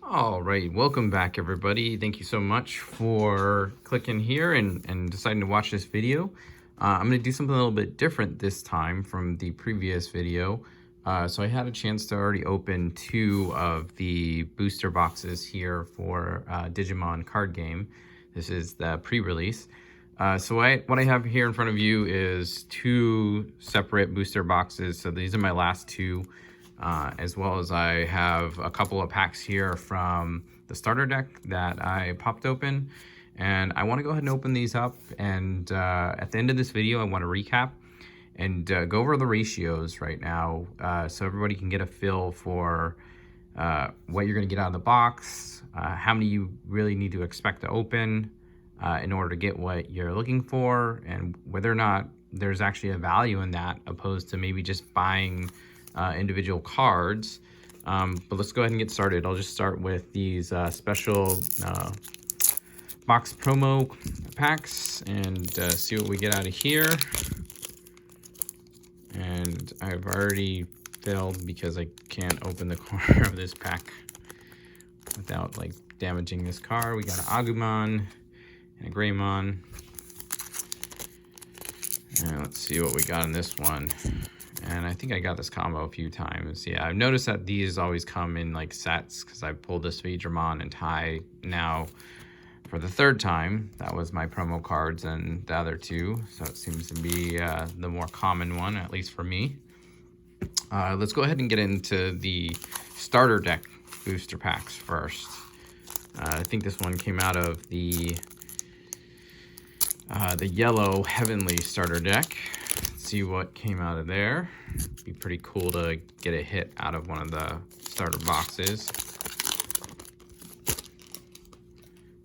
All right, welcome back everybody. Thank you so much for clicking here and deciding to watch this video. I'm going to do something a little bit different this time from the previous video. So I had a chance to already open two of the booster boxes here for Digimon card game. This is the pre-release. So what I have here in front of you is two separate booster boxes. So these are my last two. As well as I have a couple of packs here from the starter deck that I popped open. And I want to go ahead and open these up. And at the end of this video, I want to recap and go over the ratios right now so everybody can get a feel for what you're going to get out of the box, how many you really need to expect to open in order to get what you're looking for, and whether or not there's actually a value in that opposed to maybe just buying individual cards. But let's go ahead and get started. I'll just start with these special box promo packs and see what we get out of here. And I've already failed because I can't open the corner of this pack without like damaging this card. We got an Agumon and a Greymon. And let's see what we got in this one. And I think I got this combo a few times. Yeah, I've noticed that these always come in like sets because I pulled this Digimon and Tai now for the third time. That was my promo cards and the other two. So it seems to be the more common one, at least for me. Let's go ahead and get into the starter deck booster packs first. I think this one came out of the yellow Heavenly starter deck. See what came out of there. Be pretty cool to get a hit out of one of the starter boxes.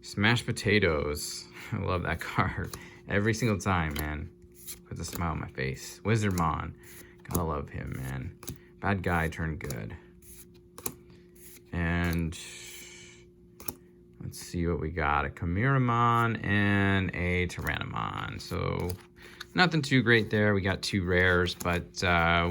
Smashed Potatoes. I love that card. Every single time, man. Puts a smile on my face. Wizardmon. Gotta love him, man. Bad guy turned good. And let's see what we got. A Chimeraman and a Tyrannomon. So nothing too great there. We got two rares, but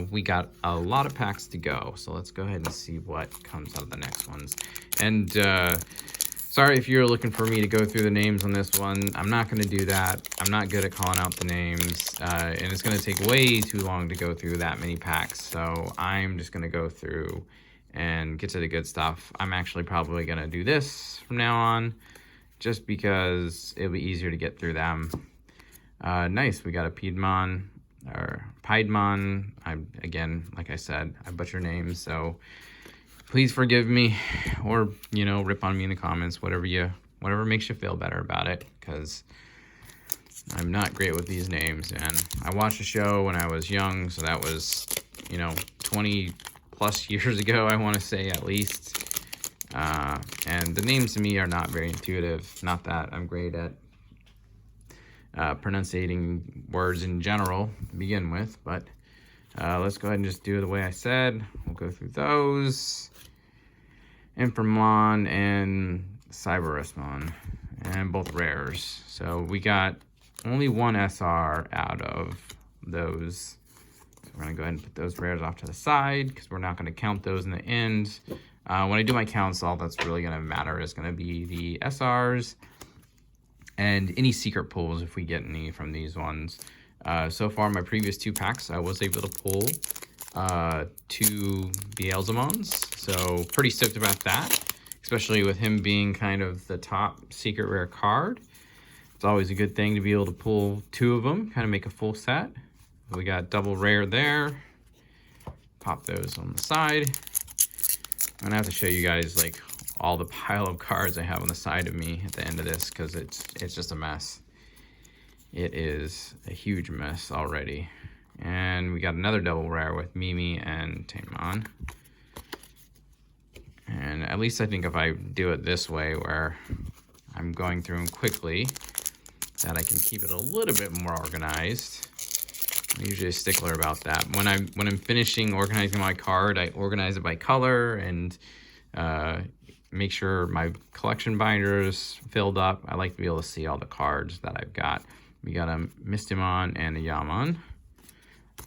we got a lot of packs to go. So let's go ahead and see what comes out of the next ones. And sorry if you're looking for me to go through the names on this one. I'm not going to do that. I'm not good at calling out the names. And it's going to take way too long to go through that many packs. So I'm just going to go through and get to the good stuff. I'm actually probably going to do this from now on just because it'll be easier to get through them. Nice, we got a Piedmon, or Piedmon. Again, like I said, I butcher names, so please forgive me, or, you know, rip on me in the comments, whatever makes you feel better about it, because I'm not great with these names, and I watched a show when I was young, so that was, you know, 20 plus years ago, I want to say, at least, and the names to me are not very intuitive. Not that I'm great at pronunciating words in general to begin with, but let's go ahead and just do it the way I said. We'll go through those. Inframon and Cyberusmon, and both rares. So we got only one SR out of those. So we're gonna go ahead and put those rares off to the side because we're not gonna count those in the end. When I do my counts, all that's really gonna matter is gonna be the SRs and any secret pulls if we get any from these ones. So far, my previous two packs, I was able to pull two Beelzemons, so pretty stoked about that, especially with him being kind of the top secret rare card. It's always a good thing to be able to pull two of them, kind of make a full set. We got double rare there. Pop those on the side. I'm gonna have to show you guys like all the pile of cards I have on the side of me at the end of this because it's just a mess. It is a huge mess already. And we got another double rare with Mimi and Tamon. And at least I think if I do it this way where I'm going through them quickly, that I can keep it a little bit more organized. I'm usually a stickler about that. When I'm finishing organizing my card, I organize it by color and make sure my collection binder is filled up. I like to be able to see all the cards that I've got. We got a Mistimon and a Yammon.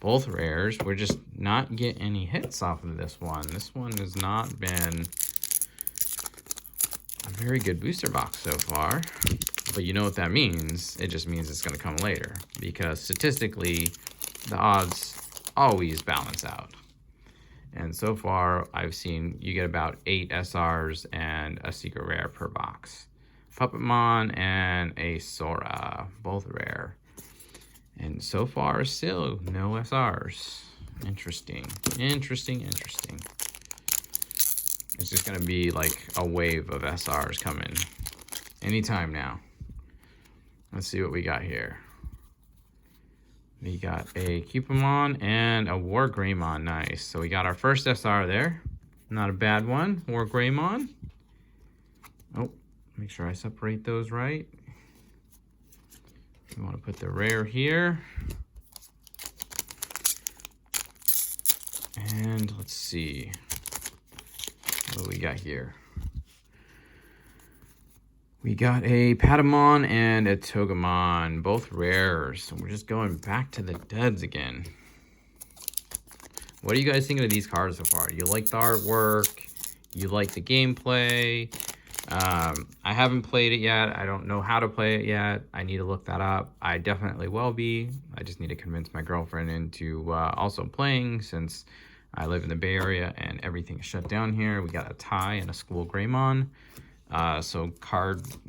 Both rares. We're just not getting any hits off of this one. This one has not been Very good booster box so far. But you know what that means? It just means it's going to come later. Because statistically, the odds always balance out. And so far, I've seen you get about 8 SRs and a secret rare per box. Puppetmon and a Sora, both rare. And so far, still no SRs. Interesting. It's just going to be like a wave of SRs coming anytime now. Let's see what we got here. We got a Cupidmon and a War Greymon. Nice. So we got our first SR there. Not a bad one. War Greymon. Oh, make sure I separate those right. We want to put the rare here. And let's see what do we got here. We got a Patamon and a Togemon, both rares. So we're just going back to the duds again. What are you guys thinking of these cards so far? You like the artwork? You like the gameplay? I haven't played it yet. I don't know how to play it yet. I need to look that up. I definitely will be. I just need to convince my girlfriend into also playing, since I live in the Bay Area and everything is shut down here. We got a tie and a School Greymon. So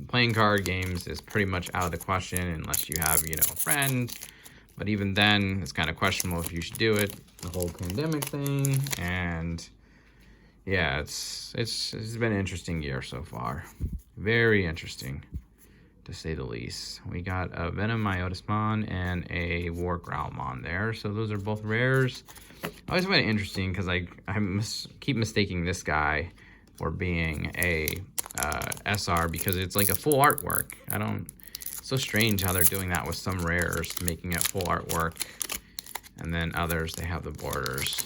playing card games is pretty much out of the question unless you have, a friend. But even then, it's kind of questionable if you should do it. The whole pandemic thing, and yeah, it's been an interesting year so far. Very interesting, to say the least. We got a Venom Myotismon and a War Growlmon there. So those are both rares. I always find it interesting because I keep mistaking this guy for being a SR because it's like a full artwork. It's so strange how they're doing that with some rares, making it full artwork. And then others, they have the borders.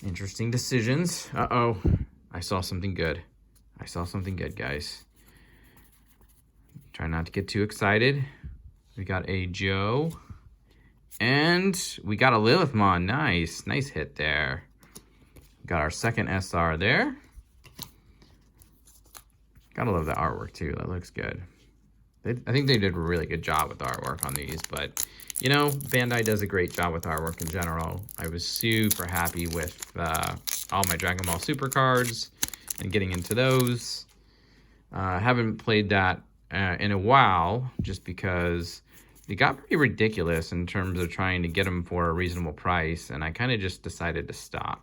Interesting decisions. Uh-oh. I saw something good. Guys. Try not to get too excited. We got a Joe. And we got a Lilithmon. Nice hit there. Got our second SR there. Gotta love the artwork too. That looks good. I think they did a really good job with the artwork on these, but Bandai does a great job with artwork in general. I was super happy with all my Dragon Ball Super cards and getting into those. Haven't played that in a while, just because it got pretty ridiculous in terms of trying to get them for a reasonable price, and I kind of just decided to stop.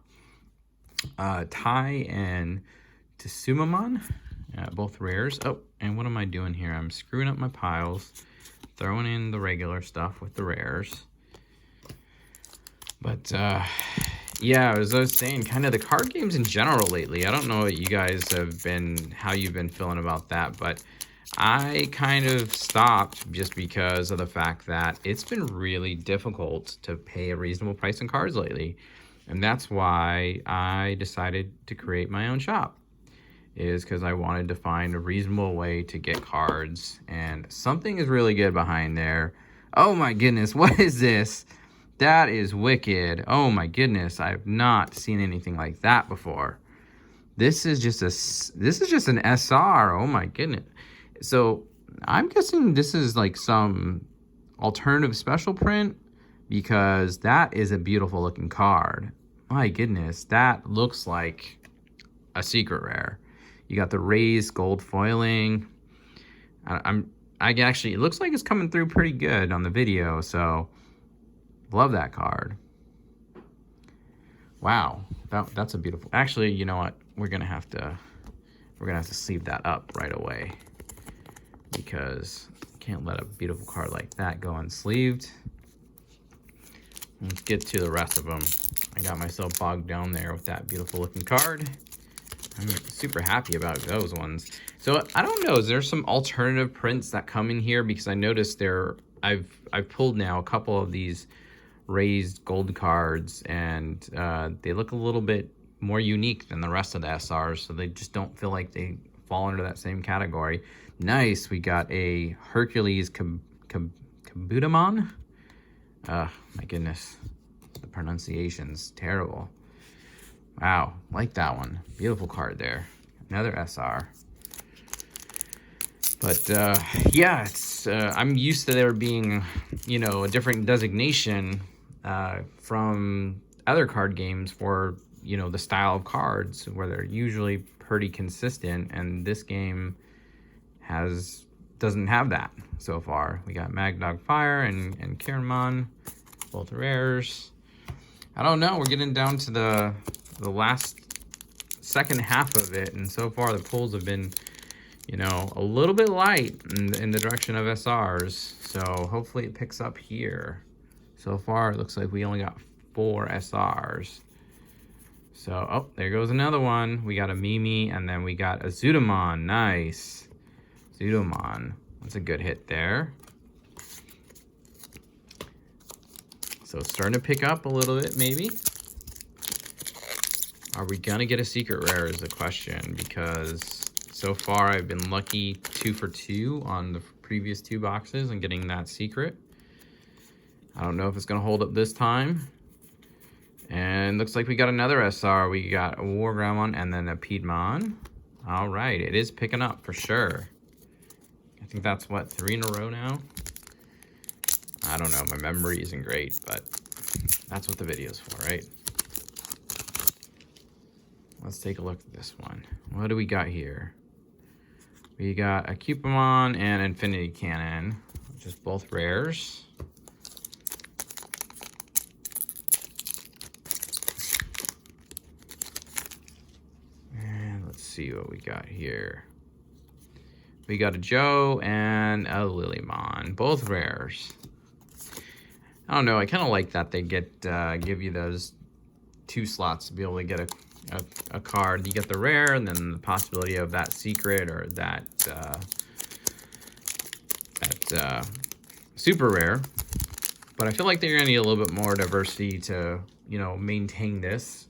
Tai and Tsumamon. Both rares. Oh, and what am I doing here? I'm screwing up my piles, throwing in the regular stuff with the rares. But, yeah, as I was saying, kind of the card games in general lately. I don't know what you guys how you've been feeling about that, but I kind of stopped just because of the fact that it's been really difficult to pay a reasonable price on cards lately. And that's why I decided to create my own shop. Is because I wanted to find a reasonable way to get cards, and something is really good behind there. Oh my goodness, what is this? That is wicked. Oh my goodness, I've not seen anything like that before. This is just an SR. Oh my goodness. So I'm guessing this is like some alternative special print, because that is a beautiful looking card. My goodness, that looks like a secret rare. You got the raised gold foiling. It looks like it's coming through pretty good on the video, so love that card. Wow, that's a beautiful. Actually, you know what? We're gonna have to sleeve that up right away, because can't let a beautiful card like that go unsleeved. Let's get to the rest of them. I got myself bogged down there with that beautiful looking card. I'm super happy about those ones. So I don't know, is there some alternative prints that come in here? Because I noticed I've pulled now a couple of these raised gold cards, and they look a little bit more unique than the rest of the SRs, so they just don't feel like they fall into that same category. Nice, we got a Hercules Kabutamon. My goodness, the pronunciation's terrible. Wow, like that one. Beautiful card there. Another SR. But yeah, it's I'm used to there being, you know, a different designation from other card games for, you know, the style of cards where they're usually pretty consistent, and this game doesn't have that so far. We got Magdog Fire and Kiramon, both rares. I don't know. We're getting down to the last second half of it, and so far the pulls have been, you know, a little bit light in the direction of SRs. So hopefully it picks up here. So far it looks like we only got 4 SRs. So, oh, there goes another one. We got a Mimi, and then we got a Zudomon. Nice. Zudomon. That's a good hit there. So it's starting to pick up a little bit, maybe. Are we gonna get a secret rare is the question, because so far I've been lucky 2 for 2 on the previous 2 boxes and getting that secret. I don't know if it's gonna hold up this time. And looks like we got another SR. We got a Wargreymon and then a Piedmon. All right, it is picking up for sure. I think that's what, 3 in a row now? I don't know, my memory isn't great, but that's what the video's for, right? Let's take a look at this one. What do we got here? We got a Cupidon and Infinity Cannon, which is both rares. And let's see what we got here. We got a Joe and a Lilymon, both rares. I don't know, I kind of like that they give you those 2 slots to be able to get a card. You get the rare and then the possibility of that secret or that super rare. But I feel like they're gonna need a little bit more diversity to, you know, maintain this,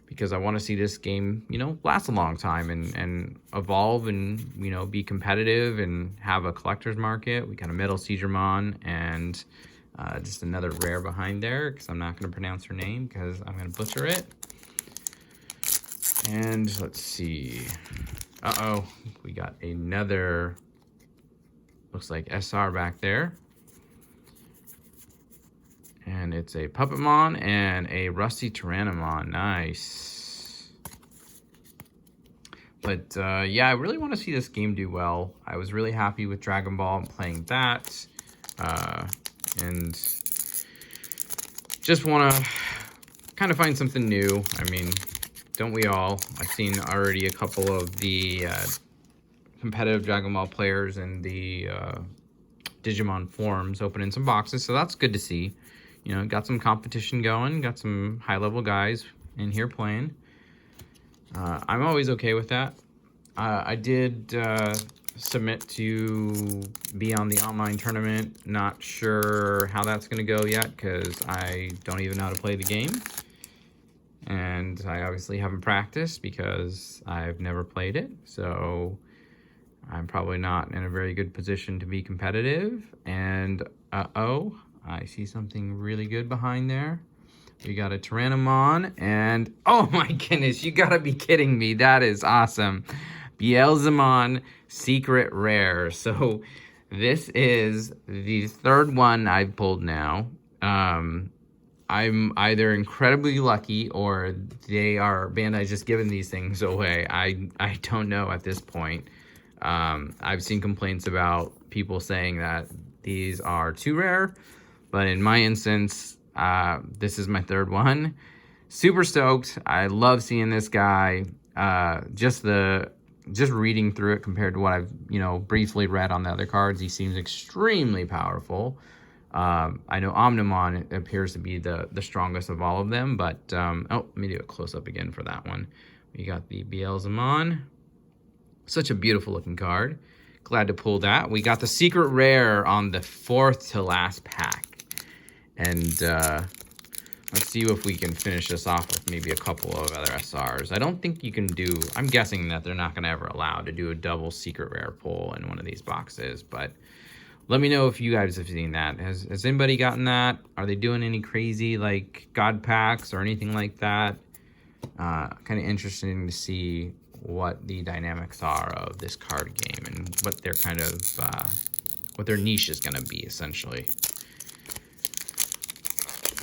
because I want to see this game, you know, last a long time and evolve and, you know, be competitive and have a collector's market. We got a Metal Seizuremon and just another rare behind there, because I'm not going to pronounce her name because I'm going to butcher it. And let's see. Uh-oh, we got another, looks like SR back there. And it's a Puppetmon and a Rusty Tyrannomon. Nice. But yeah, I really want to see this game do well. I was really happy with Dragon Ball and playing that. And just want to kind of find something new. I mean, don't we all? I've seen already a couple of the competitive Dragon Ball players in the Digimon forums opening some boxes, so that's good to see. You know, got some competition going, got some high-level guys in here playing. I'm always okay with that. I did submit to be on the online tournament. Not sure how that's going to go yet, because I don't even know how to play the game. And I obviously haven't practiced because I've never played it. So I'm probably not in a very good position to be competitive. And uh-oh, I see something really good behind there. We got a Tyrannomon and, oh my goodness, you gotta be kidding me. That is awesome. Beelzemon Secret Rare. So this is the 3rd one I've pulled now. I'm either incredibly lucky or Bandai's just giving these things away. I don't know at this point. I've seen complaints about people saying that these are too rare, but in my instance, this is my 3rd one. Super stoked. I love seeing this guy. Just reading through it compared to what I've, you know, briefly read on the other cards, he seems extremely powerful. I know Omnimon appears to be the strongest of all of them, but oh, let me do a close-up again for that one. We got the Beelzemon. Such a beautiful looking card. Glad to pull that. We got the secret rare on the 4th to last pack. And let's see if we can finish this off with maybe a couple of other SRs. I don't think you can do, I'm guessing that they're not going to ever allow to do a double secret rare pull in one of these boxes, but let me know if you guys have seen that. Has anybody gotten that? Are they doing any crazy like God packs or anything like that? Kind of interesting to see what the dynamics are of this card game and what their kind of what their niche is going to be, essentially.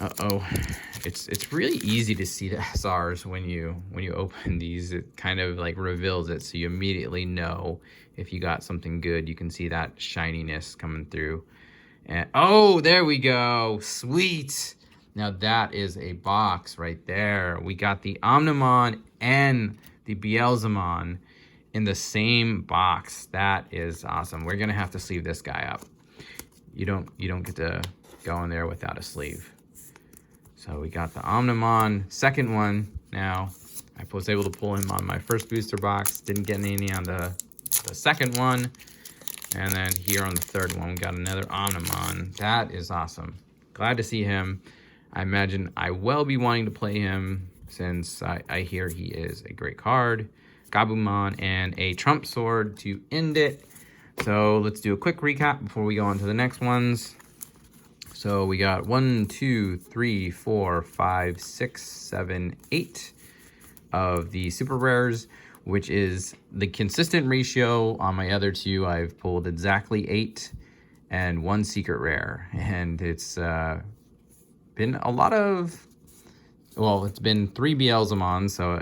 Uh-oh. It's really easy to see the SRs when you open these. It kind of like reveals it, so you immediately know if you got something good. You can see that shininess coming through. And oh, there we go. Sweet. Now that is a box right there. We got the Omnimon and the Beelzemon in the same box. That is awesome. We're gonna have to sleeve this guy up. You don't get to go in there without a sleeve. So we got the Omnimon, second one now. I was able to pull him on my first booster box. Didn't get any on the second one. And then here on the third one, we got another Omnimon. That is awesome. Glad to see him. I imagine I will be wanting to play him since I hear he is a great card. Gabumon and a Trump Sword to end it. So let's do a quick recap before we go on to the next ones. So we got 1, 2, 3, 4, 5, 6, 7, 8 of the super rares, which is the consistent ratio. On my other two, I've pulled exactly 8 and 1 secret rare. And it's been a lot of, well, it's been 3 Beelzemon. So,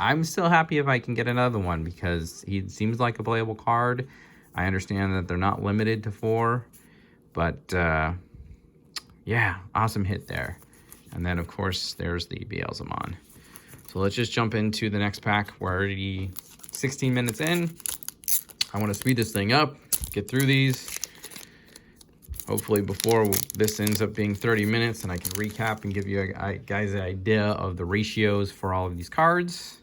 I'm still happy if I can get another one because he seems like a playable card. I understand that they're not limited to 4. But, yeah, awesome hit there. And then, of course, there's the Beelzemon. So let's just jump into the next pack. We're already 16 minutes in. I want to speed this thing up, get through these. Hopefully before this ends up being 30 minutes and I can recap and give you guys an idea of the ratios for all of these cards.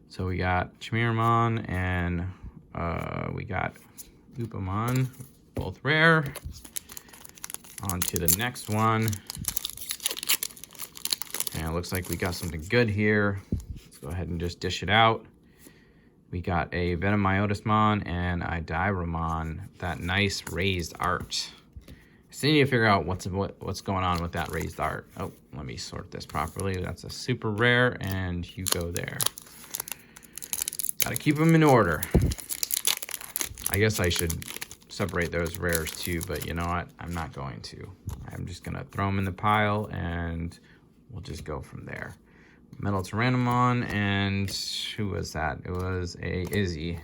So we got Chimeraman and we got Upamon, both rare. On to the next one. And it looks like we got something good here. Let's go ahead and just dish it out. We got a Venomyotismon and a Diramon. That nice raised art. I still need to figure out what's going on with that raised art. Oh, let me sort this properly. That's a super rare, and you go there. Gotta keep them in order. I guess I should separate those rares too, but you know what? I'm not going to. I'm just gonna throw them in the pile and we'll just go from there. Metal Tyrannomon, and who was that? It was a Izzy.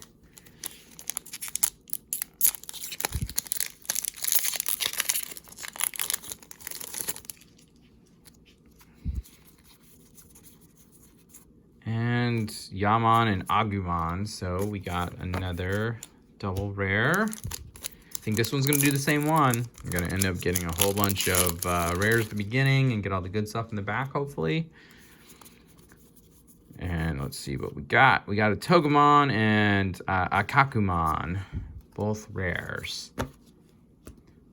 And Yaman and Agumon, so we got another double rare. I think this one's going to do the same one. I'm going to end up getting a whole bunch of rares at the beginning and get all the good stuff in the back, hopefully. And let's see what we got. We got a Togemon and a Kakumon, both rares. I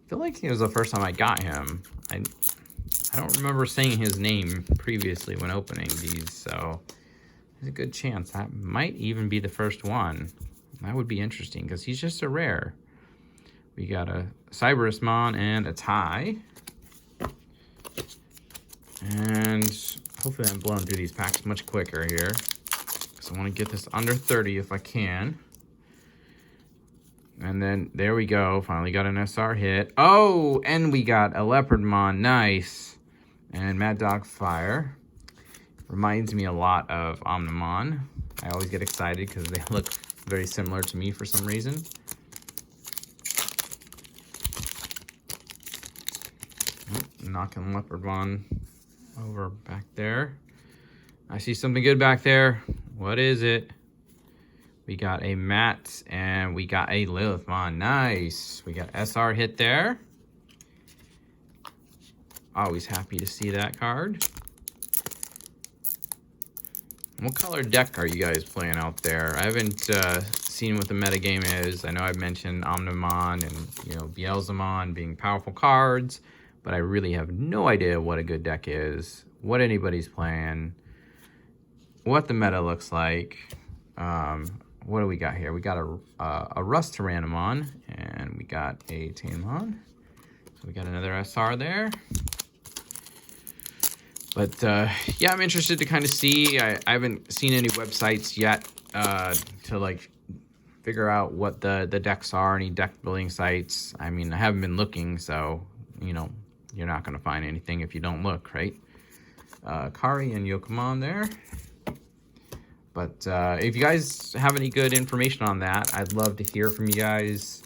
feel like it was the first time I got him. I don't remember saying his name previously when opening these, so there's a good chance that might even be the first one. That would be interesting because he's just a rare. We got a Cyberusmon and a Tai. And hopefully I'm blowing through these packs much quicker here. So I want to get this under 30 if I can. And then there we go. Finally got an SR hit. Oh, and we got a Leopardmon. Nice. And Mad Dog Fire. Reminds me a lot of Omnimon. I always get excited because they look very similar to me for some reason. Knocking Leopardmon over back there. I see something good back there. What is it? We got a Matt and we got a Lilithmon. Nice. We got SR hit there. Always happy to see that card. What color deck are you guys playing out there? I haven't seen what the metagame is. I know I've mentioned Omnimon and Beelzemon being powerful cards, but I really have no idea what a good deck is, what anybody's playing, what the meta looks like. What do we got here? We got a Rust Tyrannomon, and we got a Tanemon. So we got another SR there. But yeah, I'm interested to kind of see. I haven't seen any websites yet to like figure out what the decks are, any deck building sites. I mean, I haven't been looking, so, you know, you're not going to find anything if you don't look, right? Kari and Yokomon there. But if you guys have any good information on that, I'd love to hear from you guys.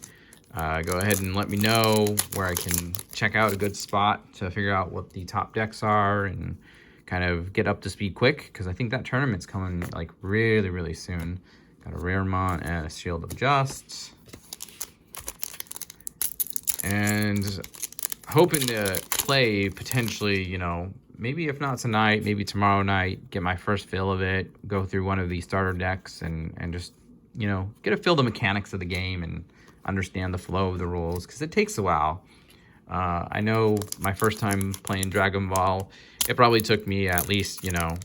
Go ahead and let me know where I can check out a good spot to figure out what the top decks are and kind of get up to speed quick, because I think that tournament's coming like really, really soon. Got a Raremon and a Shield of Just. And hoping to play potentially, you know, maybe if not tonight, maybe tomorrow night, get my first feel of it, go through one of these starter decks and just, you know, get a feel of the mechanics of the game and understand the flow of the rules, because it takes a while. I know my first time playing Dragon Ball, it probably took me at least, you know,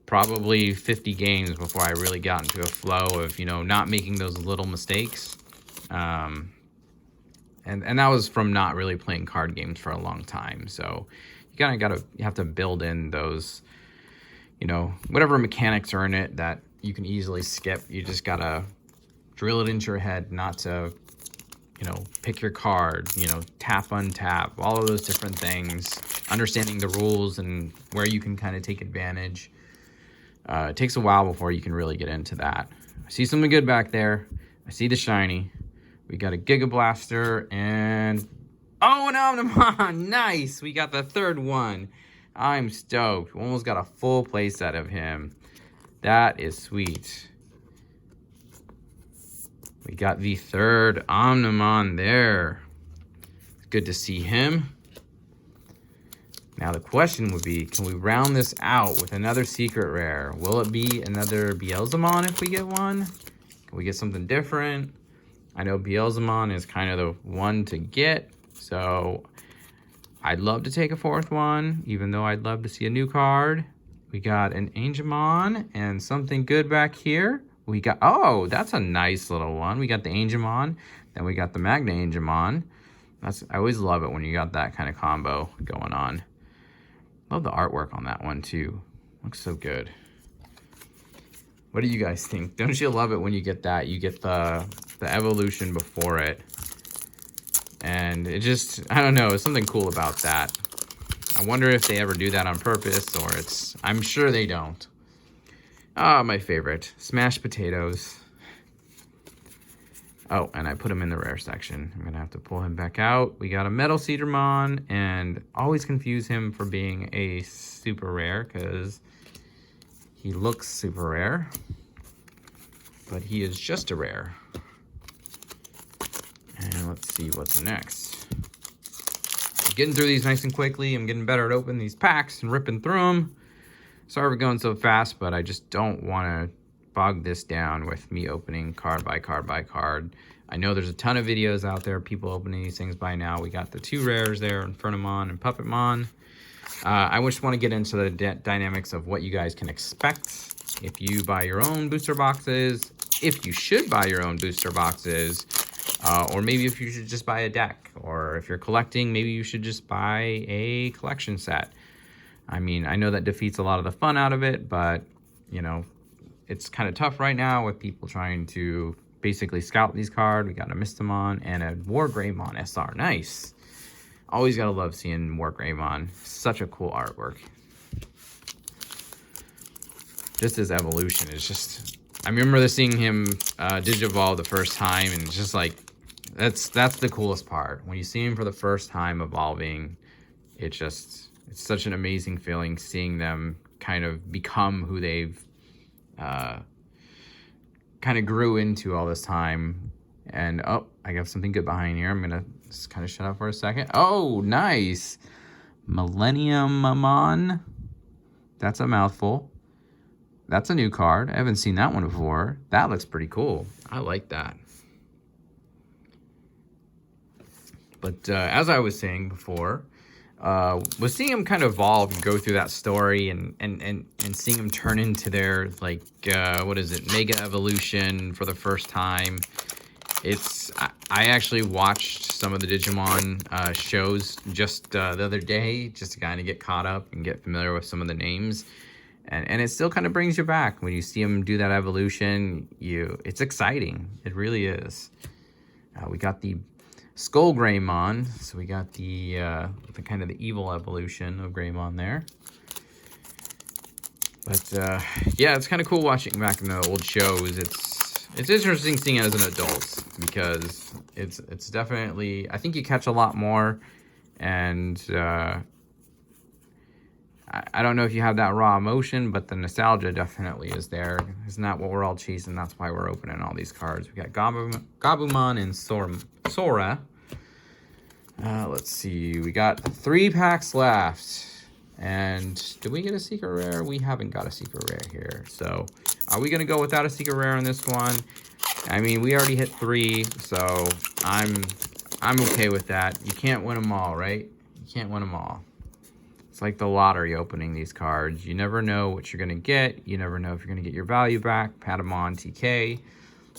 probably 50 games before I really got into a flow of, you know, not making those little mistakes. And that was from not really playing card games for a long time. So you have to build in those, you know, whatever mechanics are in it that you can easily skip. You just gotta drill it into your head not to, you know, pick your card, you know, tap, untap, all of those different things, understanding the rules and where you can kind of take advantage. It takes a while before you can really get into that. I see something good back there. I see the shiny. We got a Giga Blaster and... oh, an Omnimon! Nice! We got the third one. I'm stoked. We almost got a full playset of him. That is sweet. We got the third Omnimon there. Good to see him. Now the question would be, can we round this out with another secret rare? Will it be another Beelzemon if we get one? Can we get something different? I know Beelzemon is kind of the one to get, so I'd love to take a fourth one, even though I'd love to see a new card. We got an Angemon and something good back here. We got, oh, that's a nice little one. We got the Angemon, then we got the Magna Angemon. I always love it when you got that kind of combo going on. Love the artwork on that one too. Looks so good. What do you guys think? Don't you love it when you get that? You get the evolution before it. And it just, I don't know, there's something cool about that. I wonder if they ever do that on purpose, or I'm sure they don't. Ah, my favorite, smashed potatoes. Oh, and I put him in the rare section. I'm gonna have to pull him back out. We got a Metal Cedarmon, and always confuse him for being a super rare, because he looks super rare, but he is just a rare. And let's see what's next. I'm getting through these nice and quickly. I'm getting better at opening these packs and ripping through them. Sorry we're going so fast, but I just don't want to bog this down with me opening card by card by card. I know there's a ton of videos out there, people opening these things by now. We got the two rares there, Infernamon and Puppetmon. I just want to get into the dynamics of what you guys can expect if you buy your own booster boxes, if you should buy your own booster boxes, or maybe if you should just buy a deck, or if you're collecting, maybe you should just buy a collection set. I mean, I know that defeats a lot of the fun out of it, but, you know, it's kind of tough right now with people trying to basically scout these cards. We got a Mistamon and a Wargreymon SR. Nice. Always gotta love seeing Wargreymon. Such a cool artwork. Just his evolution is just... I remember seeing him Digivolve the first time, and just like, that's the coolest part. When you see him for the first time evolving, it's such an amazing feeling seeing them kind of become who they've kind of grew into all this time. And oh, I got something good behind here. I'm gonna just kind of shut up for a second. Oh, nice. Millenniumamon. That's a mouthful. That's a new card. I haven't seen that one before. That looks pretty cool. I like that. But as I was saying before, was seeing him kind of evolve and go through that story, and seeing him turn into their, like, what is it, Mega Evolution for the first time. I actually watched some of the Digimon shows just the other day, just to kind of get caught up and get familiar with some of the names. And it still kind of brings you back when you see them do that evolution. It's exciting. It really is. We got the Skull Greymon, so we got the kind of the evil evolution of Greymon there. But yeah, it's kind of cool watching back in the old shows. It's interesting seeing it as an adult because it's definitely, I think you catch a lot more, and I don't know if you have that raw emotion, but the nostalgia definitely is there. Isn't that what we're all chasing? That's why we're opening all these cards. We got Gabumon and Sora. Let's see. We got 3 packs left. And did we get a secret rare? We haven't got a secret rare here. So are we going to go without a secret rare on this one? I mean, we already hit 3, so I'm okay with that. You can't win them all, right? You can't win them all. It's like the lottery opening these cards. You never know what you're going to get. You never know if you're going to get your value back. Patamon, TK.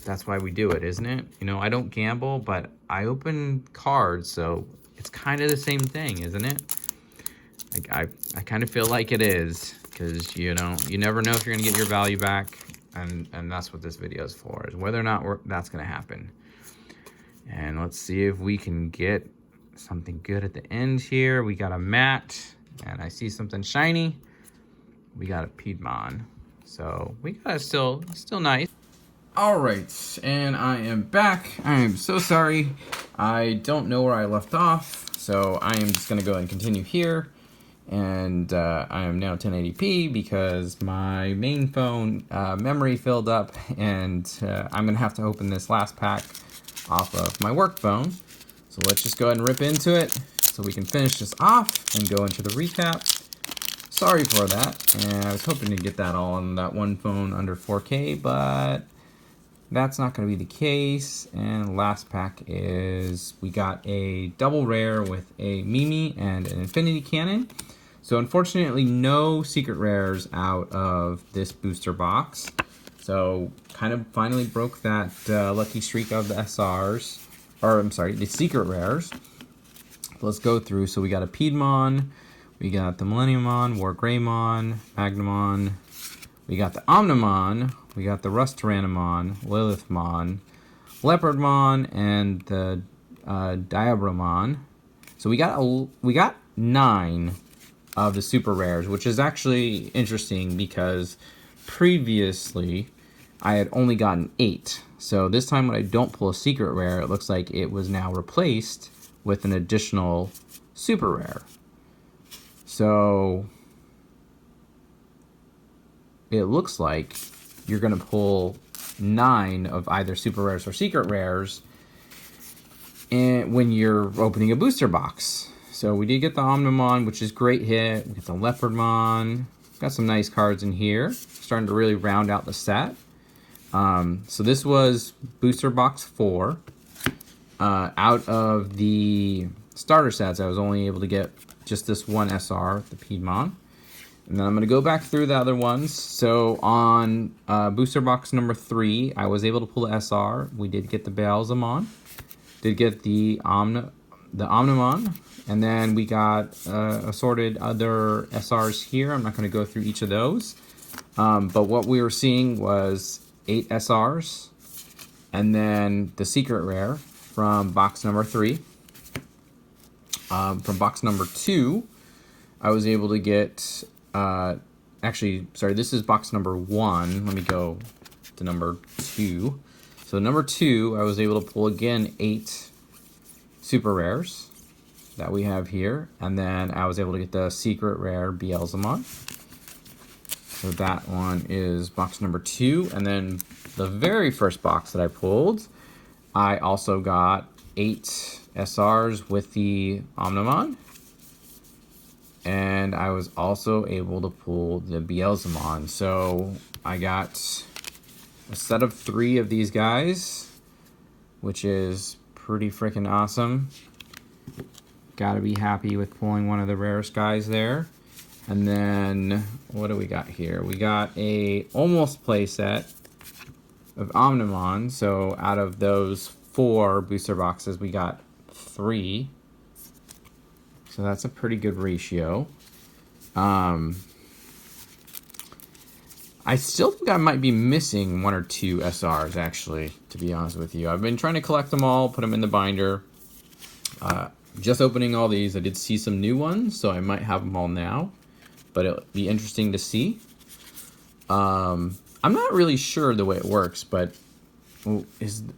That's why we do it, isn't it? You know, I don't gamble, but I open cards, so it's kind of the same thing, isn't it? I kind of feel like it is, because, you know, you never know if you're going to get your value back, and that's what this video is for, is whether or not that's going to happen. And let's see if we can get something good at the end here. We got a matte. And I see something shiny. We got a Piedmon. So we got still nice. All right, and I am back. I am so sorry. I don't know where I left off, so I am just gonna go and continue here. And I am now 1080p because my main phone memory filled up, and I'm gonna have to open this last pack off of my work phone. So let's just go ahead and rip into it so we can finish this off and go into the recap. Sorry for that, and I was hoping to get that all on that one phone under 4K, but that's not going to be the case. And last pack is, we got a double rare with a Mimi and an Infinity Cannon. So unfortunately, no secret rares out of this booster box. So kind of finally broke that lucky streak of the SRs. Or, I'm sorry, the secret rares. Let's go through. So we got a Piedmon, we got the Millenniumon, War Greymon, Magnamon, we got the Omnimon, we got the Rustyrannamon, Lilithmon, Leopardmon, and the Diabramon. So we got 9 of the super rares, which is actually interesting because previously I had only gotten 8. So this time when I don't pull a secret rare, it looks like it was now replaced with an additional super rare. So it looks like you're going to pull 9 of either super rares or secret rares when you're opening a booster box. So we did get the Omnimon, which is great hit. We got the Leopardmon. Got some nice cards in here. Starting to really round out the set. So this was booster box 4. Out of the starter sets, I was only able to get just this one SR, the Piedmon. And then I'm going to go back through the other ones. So on booster box number 3, I was able to pull the SR. We did get the Beelzemon. Did get the Omnimon. And then we got assorted other SRs here. I'm not going to go through each of those. But what we were seeing was 8 SRs. And then the secret rare from box number 3. From box number 2, I was able to get... actually, sorry, this is box number 1. Let me go to number 2. So number 2, I was able to pull again 8 super rares that we have here. And then I was able to get the secret rare Beelzemon. So that one is box number 2. And then the very first box that I pulled, I also got 8 SRs with the Omnimon. And I was also able to pull the Beelzemon. So I got a set of 3 of these guys, which is pretty freaking awesome. Gotta be happy with pulling one of the rarest guys there. And then, what do we got here? We got a almost play set of Omnimon. So out of those 4 booster boxes, we got 3. So that's a pretty good ratio. I still think I might be missing 1 or 2 SRs, actually, to be honest with you. I've been trying to collect them all, put them in the binder. Just opening all these, I did see some new ones, so I might have them all now. But it'll be interesting to see. I'm not really sure the way it works, but do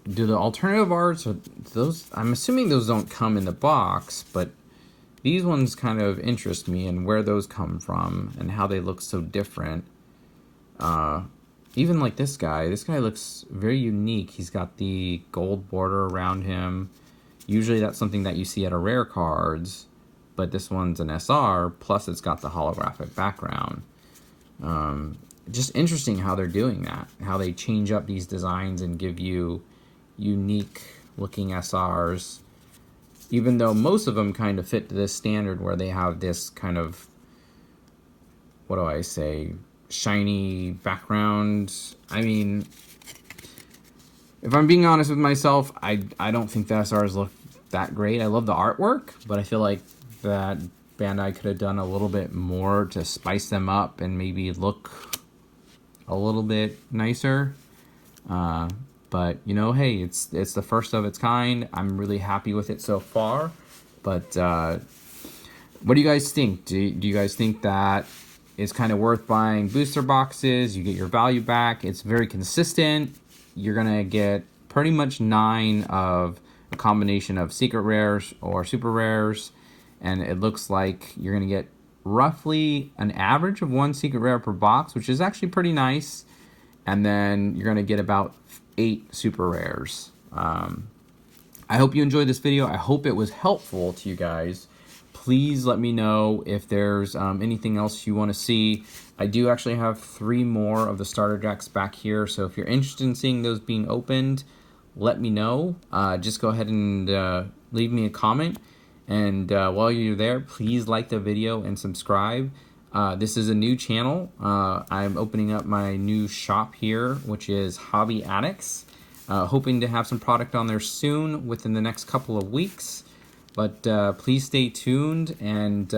the alternative arts, those, I'm assuming those don't come in the box, but these ones kind of interest me and where those come from and how they look so different. Even like this guy looks very unique. He's got the gold border around him. Usually that's something that you see at a rare cards, but this one's an SR, plus it's got the holographic background. Just interesting how they're doing that, how they change up these designs and give you unique looking SRs, even though most of them kind of fit to this standard where they have this kind of, what do I say, shiny background. I mean, if I'm being honest with myself, I don't think the SRs look that great. I love the artwork, but I feel like that Bandai could have done a little bit more to spice them up and maybe look a little bit nicer. But you know, hey, it's the first of its kind. I'm really happy with it so far. But what do you guys think? Do you guys think that it's kind of worth buying booster boxes? You get your value back. It's very consistent. You're gonna get pretty much 9 of a combination of secret rares or super rares, and it looks like you're gonna get roughly an average of 1 secret rare per box, which is actually pretty nice. And then you're gonna get about 8 super rares. I hope you enjoyed this video. I hope it was helpful to you guys. Please let me know if there's anything else you want to see. I do actually have 3 more of the starter decks back here, so if you're interested in seeing those being opened, let me know. Just go ahead and leave me a comment. And while you're there, please like the video and subscribe. This is a new channel. I'm opening up my new shop here, which is Hobby Addicts. Hoping to have some product on there soon, within the next couple of weeks. But please stay tuned, and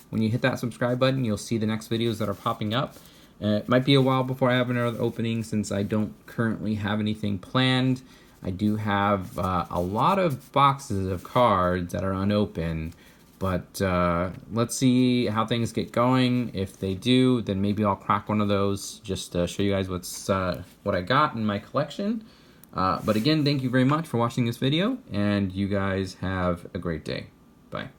when you hit that subscribe button, you'll see the next videos that are popping up. It might be a while before I have another opening, since I don't currently have anything planned. I do have a lot of boxes of cards that are unopened, but let's see how things get going. If they do, then maybe I'll crack one of those just to show you guys what I got in my collection. But again, thank you very much for watching this video, and you guys have a great day. Bye.